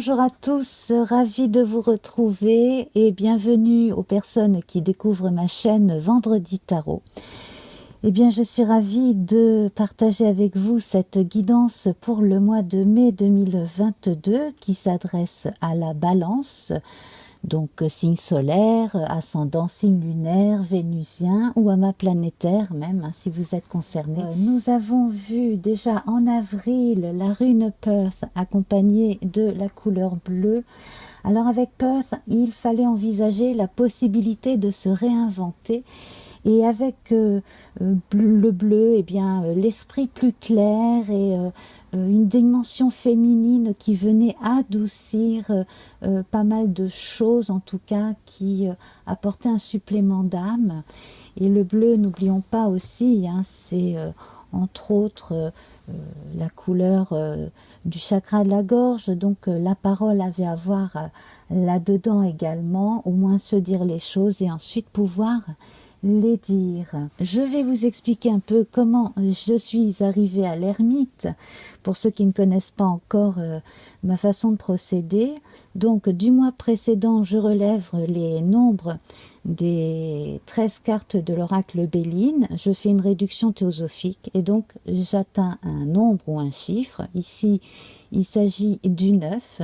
Bonjour à tous, ravi de vous retrouver et bienvenue aux personnes qui découvrent ma chaîne Vendredi Tarot. Eh bien, je suis ravie de partager avec vous cette guidance pour le mois de mai 2022 qui s'adresse à la Balance, donc signe solaire, ascendant signe lunaire, vénusien ou amas planétaire même, hein, si vous êtes concerné. Nous avons vu déjà en avril la rune Perth accompagnée de la couleur bleue. Alors avec Perth, il fallait envisager la possibilité de se réinventer. Et avec le bleu, eh bien, l'esprit plus clair et une dimension féminine qui venait adoucir pas mal de choses, en tout cas, qui apportaient un supplément d'âme. Et le bleu, n'oublions pas aussi, hein, c'est entre autres la couleur du chakra de la gorge, donc la parole avait à voir là-dedans également, au moins se dire les choses et ensuite pouvoir les dire. Je vais vous expliquer un peu comment je suis arrivée à l'ermite, pour ceux qui ne connaissent pas encore ma façon de procéder. Donc du mois précédent, je relève les nombres des 13 cartes de l'oracle Béline, je fais une réduction théosophique et donc j'atteins un nombre ou un chiffre. Ici, il s'agit du 9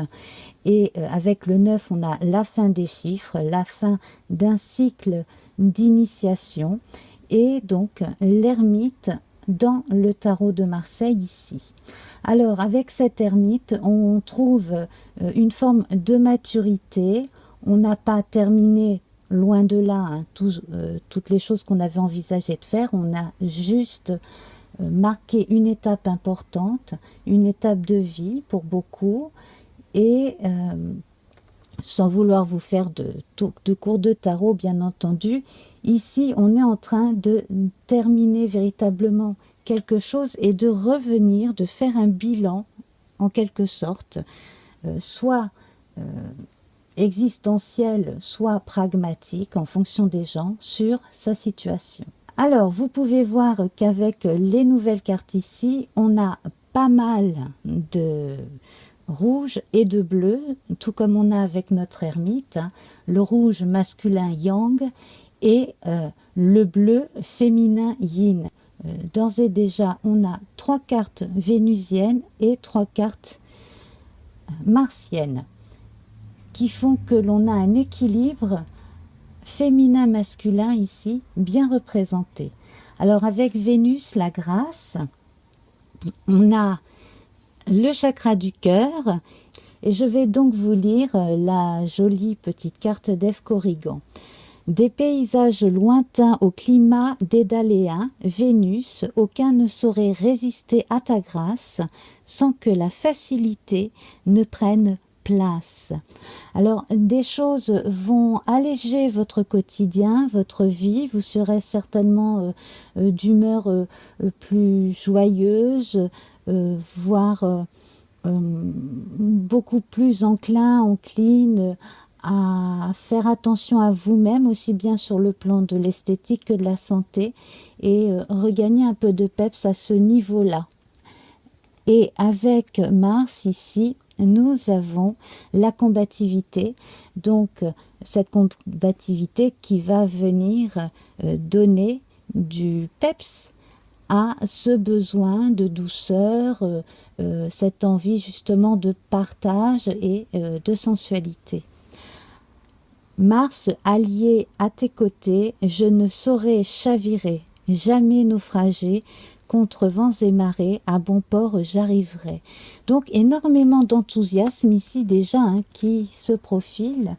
et avec le 9, on a la fin des chiffres, la fin d'un cycle d'initiation et donc l'ermite dans le tarot de Marseille ici. Alors avec cette ermite, on trouve une forme de maturité. On n'a pas terminé, loin de là, hein, toutes les choses qu'on avait envisagé de faire. On a juste marqué une étape importante, une étape de vie pour beaucoup, et sans vouloir vous faire de cours de tarot, bien entendu, ici on est en train de terminer véritablement quelque chose et de revenir, de faire un bilan en quelque sorte, soit existentiel, soit pragmatique en fonction des gens sur sa situation. Alors vous pouvez voir qu'avec les nouvelles cartes ici, on a pas mal de rouge et de bleu, tout comme on a avec notre ermite, hein, le rouge masculin yang et le bleu féminin yin. D'ores et déjà, on a 3 cartes vénusiennes et 3 cartes martiennes qui font que l'on a un équilibre féminin-masculin ici bien représenté. Alors avec Vénus, la grâce, on a le chakra du cœur et je vais donc vous lire la jolie petite carte d'Ève Corrigan. Des paysages lointains au climat dédaléen, Vénus, aucun ne saurait résister à ta grâce sans que la facilité ne prenne place. Alors des choses vont alléger votre quotidien, votre vie, vous serez certainement d'humeur plus joyeuse, voire beaucoup plus encline à faire attention à vous-même, aussi bien sur le plan de l'esthétique que de la santé, et regagner un peu de peps à ce niveau-là. Et avec Mars ici, nous avons la combativité, donc cette combativité qui va venir donner du peps à ce besoin de douceur, cette envie justement de partage et de sensualité. Mars, allié à tes côtés, je ne saurais chavirer, jamais naufrager, contre vents et marées, à bon port j'arriverai. Donc énormément d'enthousiasme ici déjà, hein, qui se profile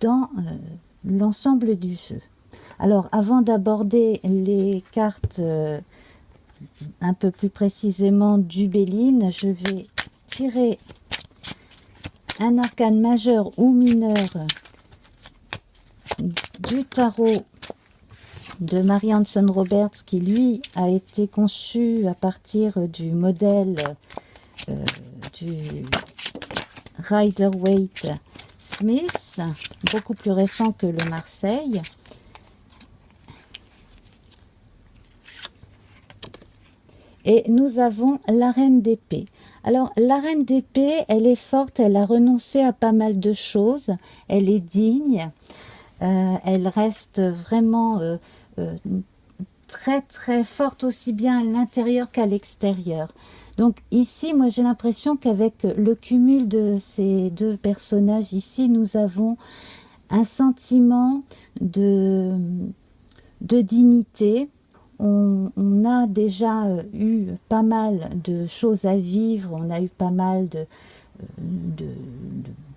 dans l'ensemble du jeu. Alors avant d'aborder les cartes un peu plus précisément du Béline, je vais tirer un arcane majeur ou mineur du tarot de Mary Hanson Roberts, qui lui a été conçu à partir du modèle du Rider-Waite-Smith, beaucoup plus récent que le Marseille. Et nous avons la reine d'épée. Alors, la reine d'épée, elle est forte, elle a renoncé à pas mal de choses, elle est digne, elle reste vraiment très très forte aussi bien à l'intérieur qu'à l'extérieur. Donc ici, moi j'ai l'impression qu'avec le cumul de ces deux personnages ici, nous avons un sentiment de dignité. On a déjà eu pas mal de choses à vivre, on a eu pas mal de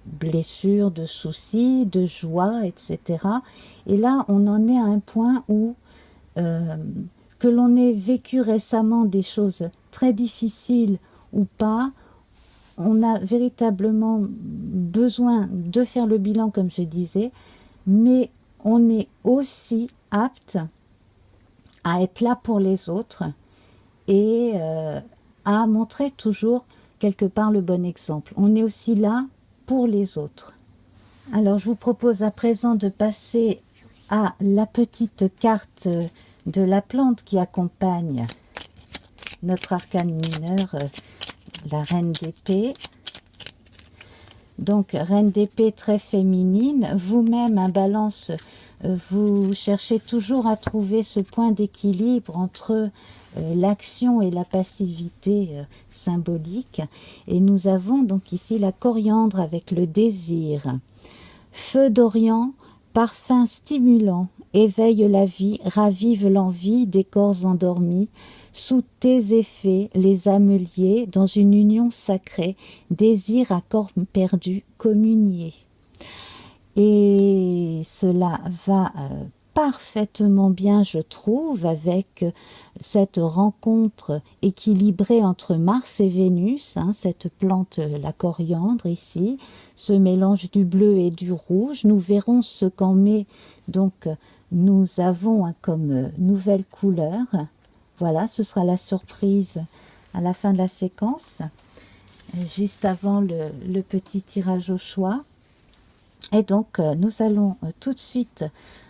blessures, de soucis, de joie, etc. Et là, on en est à un point où euh, que l'on ait vécu récemment des choses très difficiles ou pas, on a véritablement besoin de faire le bilan, comme je disais, mais on est aussi apte à être là pour les autres et à montrer toujours quelque part le bon exemple. On est aussi là pour les autres. Alors je vous propose à présent de passer à la petite carte de la plante qui accompagne notre arcane mineur, la reine d'épée. Donc reine d'épée très féminine, vous-même un balance, vous cherchez toujours à trouver ce point d'équilibre entre l'action et la passivité symbolique. Et nous avons donc ici la coriandre avec le désir. Feu d'Orient, parfum stimulant, éveille la vie, ravive l'envie des corps endormis. Sous tes effets, les âmes liées, dans une union sacrée, désir à corps perdu, communier. Et cela va parfaitement bien, je trouve, avec cette rencontre équilibrée entre Mars et Vénus, hein, cette plante, la coriandre ici, ce mélange du bleu et du rouge. Nous verrons ce qu'en met, donc nous avons comme nouvelle couleur. Voilà, ce sera la surprise à la fin de la séquence, juste avant le petit tirage au choix. Et donc, nous allons tout de suite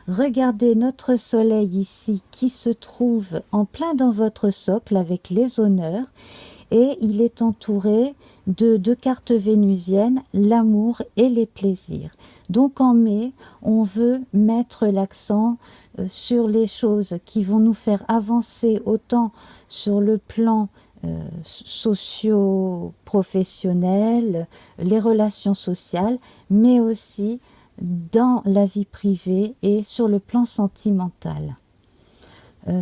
regarder notre soleil ici qui se trouve en plein dans votre socle avec les honneurs. Et il est entouré de deux cartes vénusiennes, l'amour et les plaisirs. Donc en mai, on veut mettre l'accent sur les choses qui vont nous faire avancer autant sur le plan socio-professionnel, les relations sociales, mais aussi dans la vie privée et sur le plan sentimental.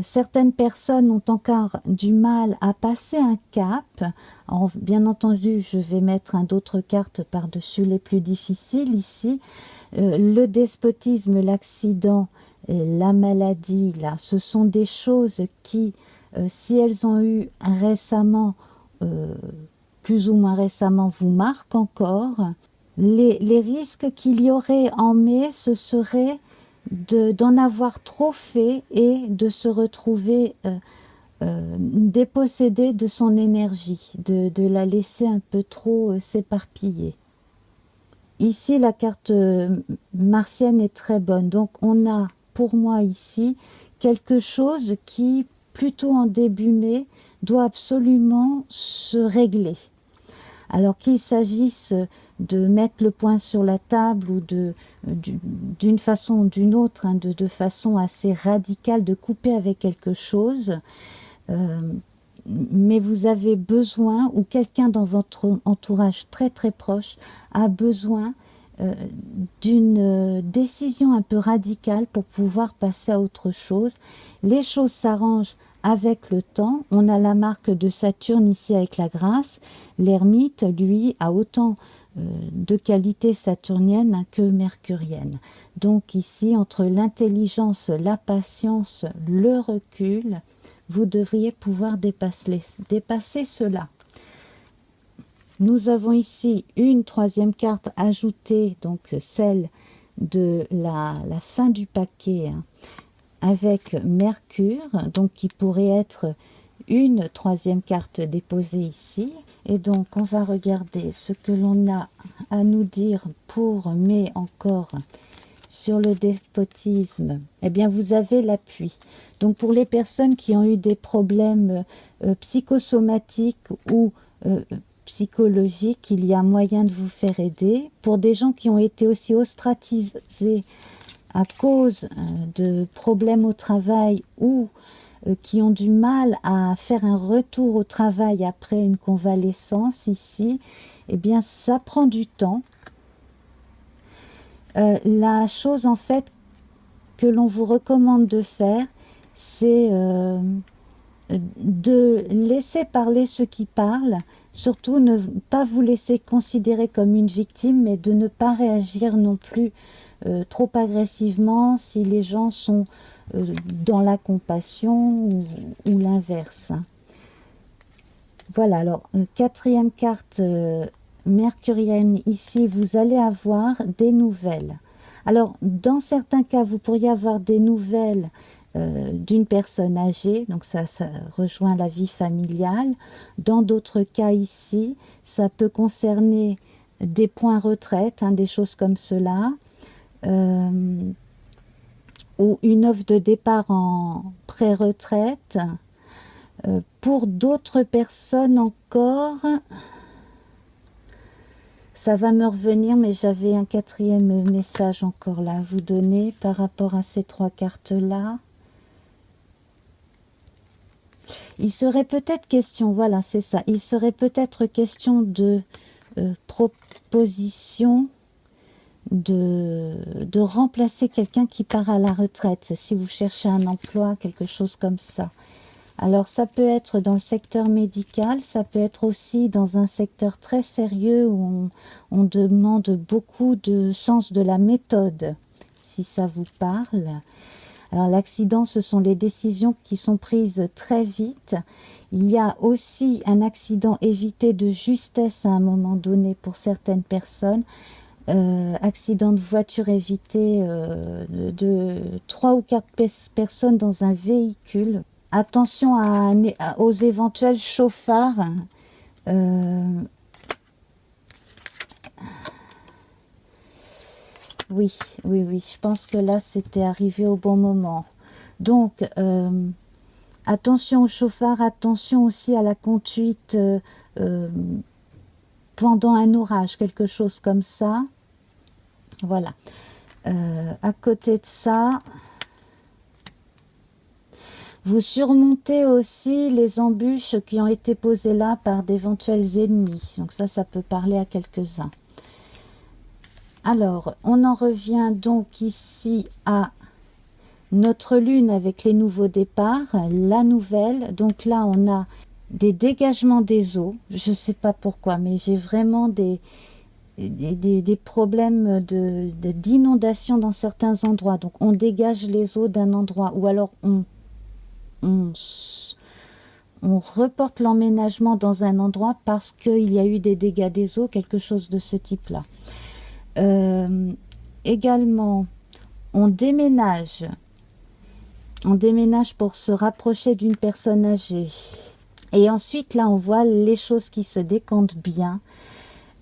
Certaines personnes ont encore du mal à passer un cap. Bien entendu, je vais mettre d'autres cartes par-dessus les plus difficiles ici. Le despotisme, l'accident, la maladie, là, ce sont des choses qui, si elles ont eu récemment, plus ou moins récemment, vous marquent encore. Les risques qu'il y aurait en mai, ce serait d'en avoir trop fait et de se retrouver dépossédé de son énergie, de la laisser un peu trop s'éparpiller. Ici, la carte martienne est très bonne. Donc, on a pour moi ici quelque chose qui, plutôt en début mai, doit absolument se régler. Alors qu'il s'agisse de mettre le point sur la table ou d'une façon ou d'une autre, hein, de façon assez radicale, de couper avec quelque chose, mais vous avez besoin, ou quelqu'un dans votre entourage très très proche a besoin d'une décision un peu radicale pour pouvoir passer à autre chose. Les choses s'arrangent avec le temps. On a la marque de Saturne ici avec la grâce. L'ermite, lui, a autant de qualités saturniennes que mercuriennes. Donc ici, entre l'intelligence, la patience, le recul, vous devriez pouvoir dépasser cela. Nous avons ici une troisième carte ajoutée, donc celle de la fin du paquet, hein, avec Mercure, donc qui pourrait être une troisième carte déposée ici. Et donc on va regarder ce que l'on a à nous dire pour mai encore sur le despotisme. Eh bien vous avez l'appui. Donc pour les personnes qui ont eu des problèmes psychosomatiques ou psychologique, il y a moyen de vous faire aider. Pour des gens qui ont été aussi ostracisés à cause de problèmes au travail ou qui ont du mal à faire un retour au travail après une convalescence ici, eh bien ça prend du temps. La chose en fait que l'on vous recommande de faire, c'est de laisser parler ceux qui parlent, surtout ne pas vous laisser considérer comme une victime, mais de ne pas réagir non plus trop agressivement si les gens sont dans la compassion ou l'inverse. Voilà, alors quatrième carte mercurienne ici, vous allez avoir des nouvelles. Alors dans certains cas, vous pourriez avoir des nouvelles d'une personne âgée, donc ça rejoint la vie familiale. Dans d'autres cas ici, ça peut concerner des points retraite, hein, des choses comme cela, ou une offre de départ en pré-retraite. Pour d'autres personnes encore, ça va me revenir, mais j'avais un quatrième message encore là à vous donner par rapport à ces trois cartes-là. Il serait peut-être question, voilà, c'est ça, il serait peut-être question de proposition de remplacer quelqu'un qui part à la retraite, si vous cherchez un emploi, quelque chose comme ça. Alors ça peut être dans le secteur médical, ça peut être aussi dans un secteur très sérieux où on demande beaucoup de sens de la méthode, si ça vous parle. Alors l'accident, ce sont les décisions qui sont prises très vite. Il y a aussi un accident évité de justesse à un moment donné pour certaines personnes. Accident de voiture évité de 3 ou 4 personnes dans un véhicule. Attention aux éventuels chauffards. Oui, je pense que là, c'était arrivé au bon moment. Donc, attention aux chauffards, attention aussi à la conduite pendant un orage, quelque chose comme ça. Voilà. À côté de ça, vous surmontez aussi les embûches qui ont été posées là par d'éventuels ennemis. Donc ça peut parler à quelques-uns. Alors, on en revient donc ici à notre lune avec les nouveaux départs, la nouvelle. Donc là, on a des dégagements des eaux. Je ne sais pas pourquoi, mais j'ai vraiment des problèmes d'inondation dans certains endroits. Donc, on dégage les eaux d'un endroit ou alors on reporte l'emménagement dans un endroit parce qu'il y a eu des dégâts des eaux, quelque chose de ce type-là. Également, on déménage pour se rapprocher d'une personne âgée. Et ensuite, là, on voit les choses qui se décantent bien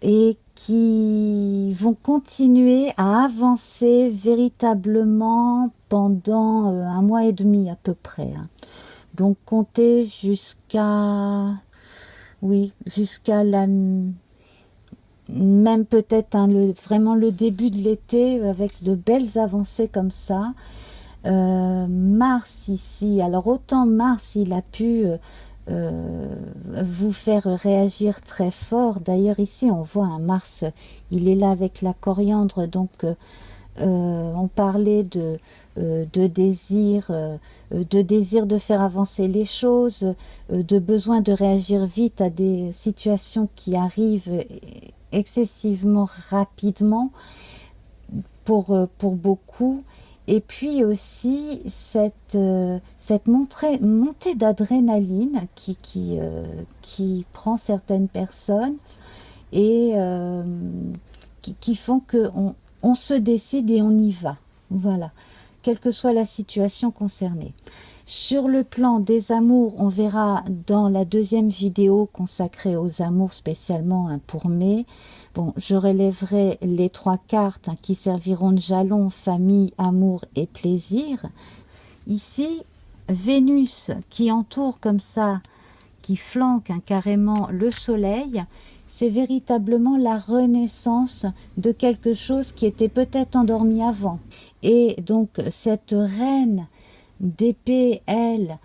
et qui vont continuer à avancer véritablement pendant 1 mois et demi à peu près. Hein. Donc, comptez jusqu'à la... Même peut-être vraiment le début de l'été avec de belles avancées comme ça. Mars ici, alors autant Mars il a pu vous faire réagir très fort. D'ailleurs ici on voit un Mars, il est là avec la coriandre, donc on parlait de désir de faire avancer les choses, de besoin de réagir vite à des situations qui arrivent excessivement rapidement pour beaucoup. Et puis aussi cette montée d'adrénaline qui prend certaines personnes et qui font qu'on se décide et on y va. Voilà, quelle que soit la situation concernée. Sur le plan des amours, on verra dans la deuxième vidéo consacrée aux amours spécialement pour mai. Bon, je relèverai les 3 cartes qui serviront de jalon, famille, amour et plaisir. Ici, Vénus qui entoure comme ça, qui flanque carrément le soleil, c'est véritablement la renaissance de quelque chose qui était peut-être endormi avant. Et donc cette reine d'épée, elle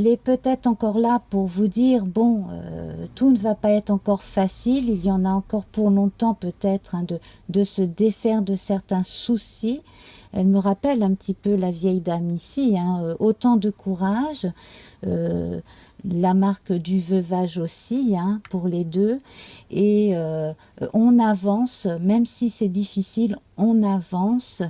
est peut-être encore là pour vous dire, bon, tout ne va pas être encore facile, il y en a encore pour longtemps peut-être hein, de se défaire de certains soucis. Elle me rappelle un petit peu la vieille dame ici, hein, autant de courage, la marque du veuvage aussi, hein, pour les deux, et on avance, même si c'est difficile, on avance,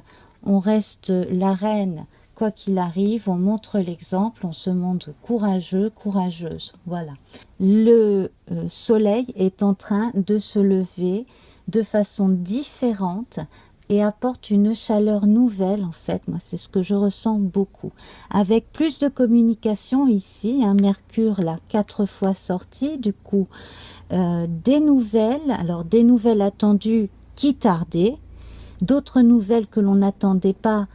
on reste la reine. Quoi qu'il arrive, on montre l'exemple, on se montre courageux, courageuse. Voilà. Le soleil est en train de se lever de façon différente et apporte une chaleur nouvelle, en fait. Moi, c'est ce que je ressens beaucoup. Avec plus de communication ici, un Mercure, là, 4 fois sorti, du coup, des nouvelles, alors des nouvelles attendues qui tardaient, d'autres nouvelles que l'on n'attendait pas,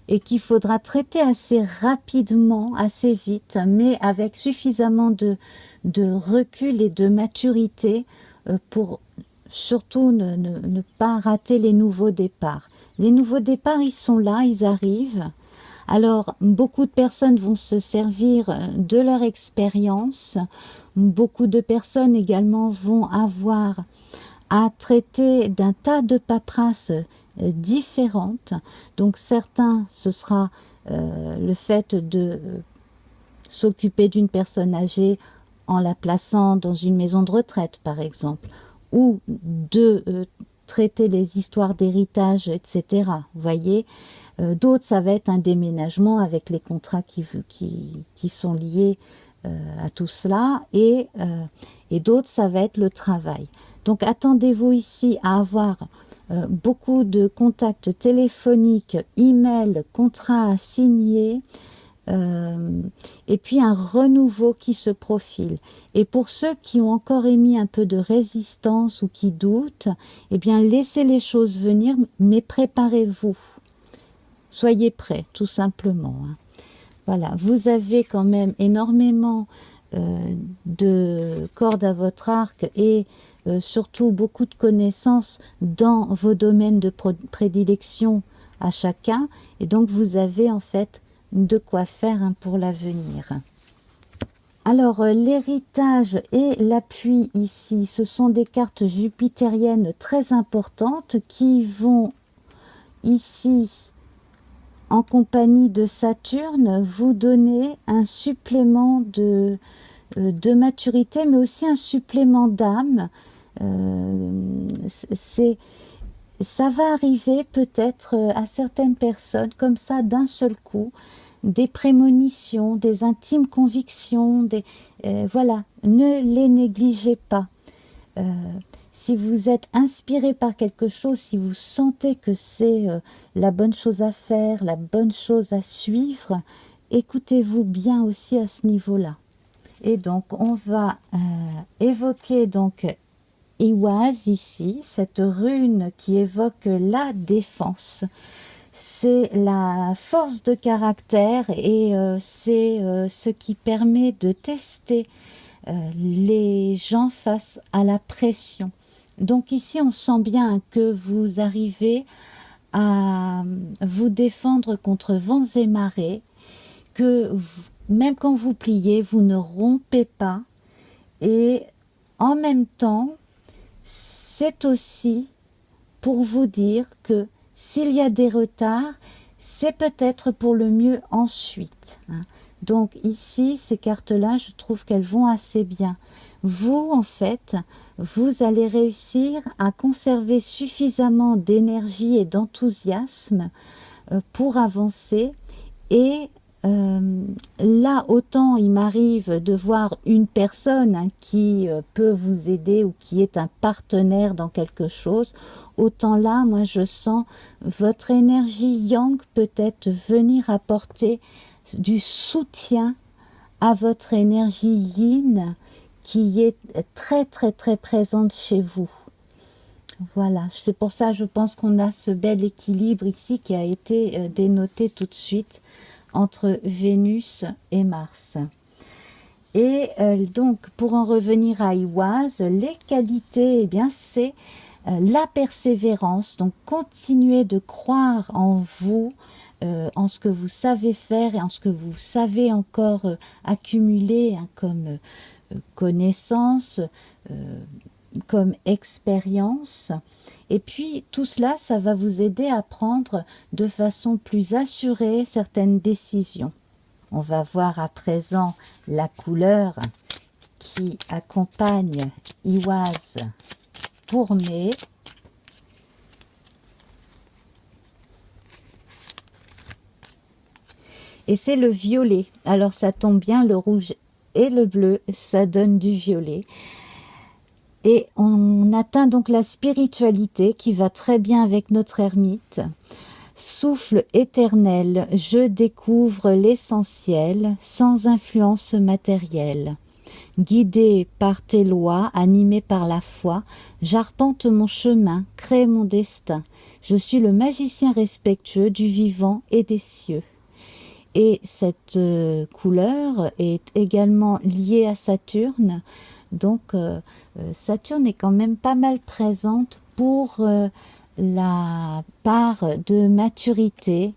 et qu'il faudra traiter assez rapidement, assez vite, mais avec suffisamment de recul et de maturité pour surtout ne pas rater les nouveaux départs. Les nouveaux départs, ils sont là, ils arrivent. Alors, beaucoup de personnes vont se servir de leur expérience. Beaucoup de personnes également vont avoir à traiter d'un tas de paperasses différentes. Donc certains, ce sera le fait de s'occuper d'une personne âgée en la plaçant dans une maison de retraite, par exemple, ou de traiter les histoires d'héritage, etc. Vous voyez, d'autres, ça va être un déménagement avec les contrats qui sont liés à tout cela, et d'autres, ça va être le travail. Donc attendez-vous ici à avoir beaucoup de contacts téléphoniques, emails, contrats à signer, et puis un renouveau qui se profile. Et pour ceux qui ont encore émis un peu de résistance ou qui doutent, eh bien laissez les choses venir, mais préparez-vous. Soyez prêts, tout simplement. Hein. Voilà, vous avez quand même énormément de cordes à votre arc et surtout beaucoup de connaissances dans vos domaines de prédilection à chacun, et donc vous avez en fait de quoi faire hein, pour l'avenir. Alors l'héritage et l'appui ici, ce sont des cartes jupitériennes très importantes qui vont ici en compagnie de Saturne vous donner un supplément de maturité, mais aussi un supplément d'âme. Ça va arriver peut-être à certaines personnes comme ça d'un seul coup, des prémonitions, des intimes convictions, voilà, ne les négligez pas. Si vous êtes inspiré par quelque chose, si vous sentez que c'est la bonne chose à faire, la bonne chose à suivre, écoutez-vous bien aussi à ce niveau-là. Et donc on va évoquer donc Iwaz ici, cette rune qui évoque la défense. C'est la force de caractère et c'est ce qui permet de tester les gens face à la pression. Donc ici on sent bien que vous arrivez à vous défendre contre vents et marées, que même quand vous pliez, vous ne rompez pas, et en même temps, c'est aussi pour vous dire que s'il y a des retards, c'est peut-être pour le mieux ensuite. Hein. Donc ici, ces cartes-là, je trouve qu'elles vont assez bien. Vous, en fait, vous allez réussir à conserver suffisamment d'énergie et d'enthousiasme pour avancer. Et là, autant il m'arrive de voir une personne hein, qui peut vous aider ou qui est un partenaire dans quelque chose, autant là, moi je sens votre énergie yang peut-être venir apporter du soutien à votre énergie yin qui est très très très présente chez vous. Voilà, c'est pour ça je pense qu'on a ce bel équilibre ici qui a été dénoté tout de suite entre Vénus et Mars. Et donc, pour en revenir à Iwaz, les qualités, eh bien, c'est la persévérance. Donc, continuez de croire en vous, en ce que vous savez faire et en ce que vous savez encore accumuler hein, comme connaissances, comme expérience. Et puis, tout cela, ça va vous aider à prendre de façon plus assurée certaines décisions. On va voir à présent la couleur qui accompagne Iwaz pour mai. Et c'est le violet. Alors ça tombe bien, le rouge et le bleu, ça donne du violet. Et on atteint donc la spiritualité qui va très bien avec notre ermite. Souffle éternel, je découvre l'essentiel, sans influence matérielle. Guidé par tes lois, animé par la foi, j'arpente mon chemin, crée mon destin. Je suis le magicien respectueux du vivant et des cieux. Et cette couleur est également liée à Saturne. Donc Saturne est quand même pas mal présente pour la part de maturité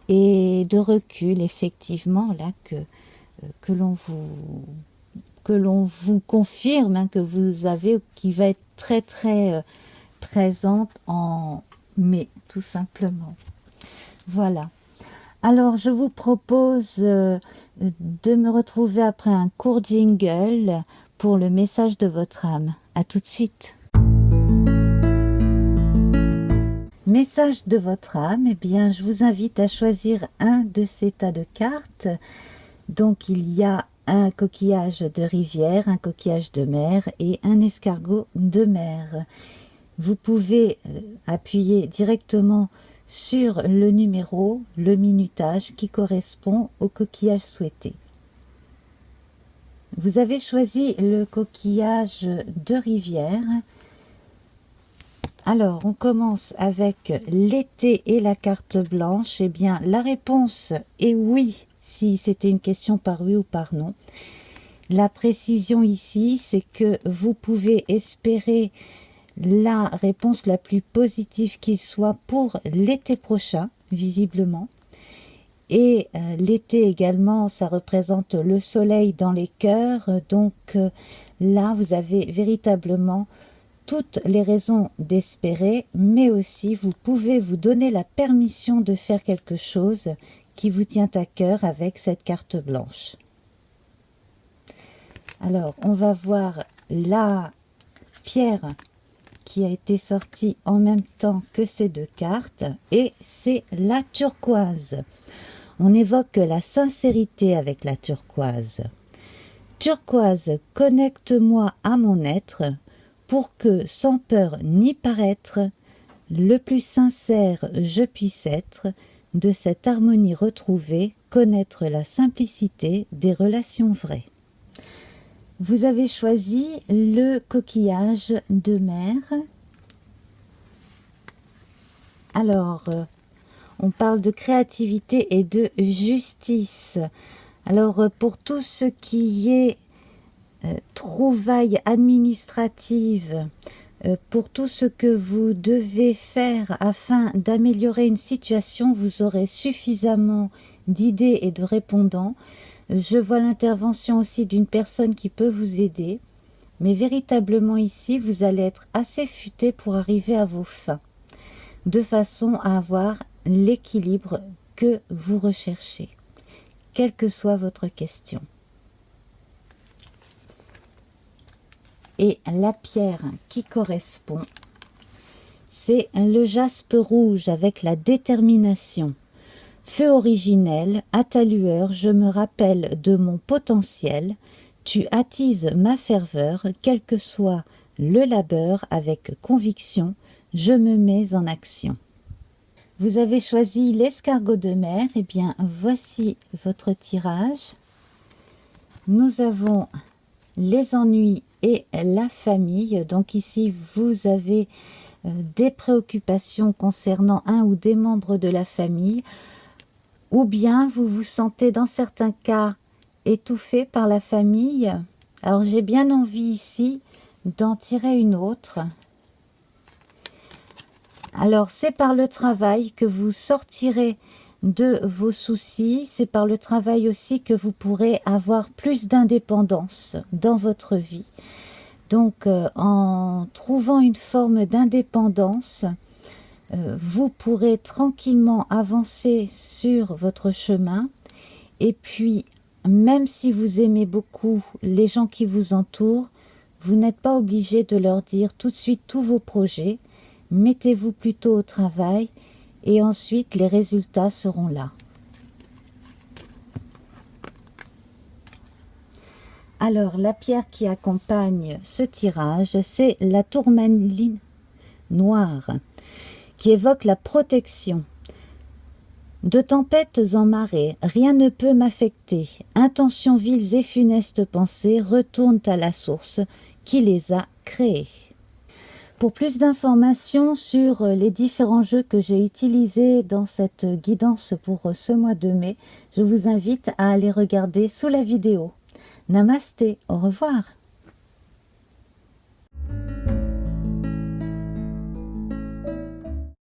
et de recul, effectivement, là que l'on vous confirme, hein, que vous avez, qui va être très très présente en mai, tout simplement. Voilà. Alors, je vous propose de me retrouver après un court jingle pour le message de votre âme. À tout de suite. Message de votre âme, eh bien, je vous invite à choisir un de ces tas de cartes. Donc, il y a un coquillage de rivière, un coquillage de mer et un escargot de mer. Vous pouvez appuyer directement sur le numéro, le minutage qui correspond au coquillage souhaité. Vous avez choisi le coquillage de rivière. Alors, on commence avec l'été et la carte blanche. Eh bien, la réponse est oui, si c'était une question par oui ou par non. La précision ici, c'est que vous pouvez espérer la réponse la plus positive qu'il soit pour l'été prochain, visiblement. Et l'été également, ça représente le soleil dans les cœurs. Donc là, vous avez véritablement toutes les raisons d'espérer, mais aussi vous pouvez vous donner la permission de faire quelque chose qui vous tient à cœur avec cette carte blanche. Alors, on va voir la pierre qui a été sortie en même temps que ces deux cartes, et c'est la turquoise. On évoque la sincérité avec la turquoise. Turquoise, connecte-moi à mon être, pour que, sans peur ni paraître, le plus sincère je puisse être, de cette harmonie retrouvée, connaître la simplicité des relations vraies. Vous avez choisi le coquillage de mer. Alors, on parle de créativité et de justice. Alors, pour tout ce qui est trouvailles administratives, pour tout ce que vous devez faire afin d'améliorer une situation, vous aurez suffisamment d'idées et de répondants. Je vois l'intervention aussi d'une personne qui peut vous aider, mais véritablement ici, vous allez être assez futé pour arriver à vos fins, de façon à avoir l'équilibre que vous recherchez, quelle que soit votre question. Et la pierre qui correspond, c'est le jaspe rouge avec la détermination. Feu originel, à ta lueur, je me rappelle de mon potentiel. Tu attises ma ferveur, quel que soit le labeur, avec conviction, je me mets en action. Vous avez choisi l'escargot de mer. Eh bien, voici votre tirage. Nous avons les ennuis et la famille. Donc ici, vous avez des préoccupations concernant un ou des membres de la famille, ou bien vous vous sentez dans certains cas étouffé par la famille. Alors j'ai bien envie ici d'en tirer une autre. Alors c'est par le travail que vous sortirez de vos soucis, c'est par le travail aussi que vous pourrez avoir plus d'indépendance dans votre vie. Donc en trouvant une forme d'indépendance, vous pourrez tranquillement avancer sur votre chemin. Et puis, même si vous aimez beaucoup les gens qui vous entourent, vous n'êtes pas obligé de leur dire tout de suite tous vos projets. Mettez-vous plutôt au travail et ensuite les résultats seront là. Alors, la pierre qui accompagne ce tirage, c'est la tourmaline noire, qui évoque la protection. De tempêtes en marée, rien ne peut m'affecter. Intentions viles et funestes pensées retournent à la source qui les a créées. Pour plus d'informations sur les différents jeux que j'ai utilisés dans cette guidance pour ce mois de mai, je vous invite à aller regarder sous la vidéo. Namasté, au revoir.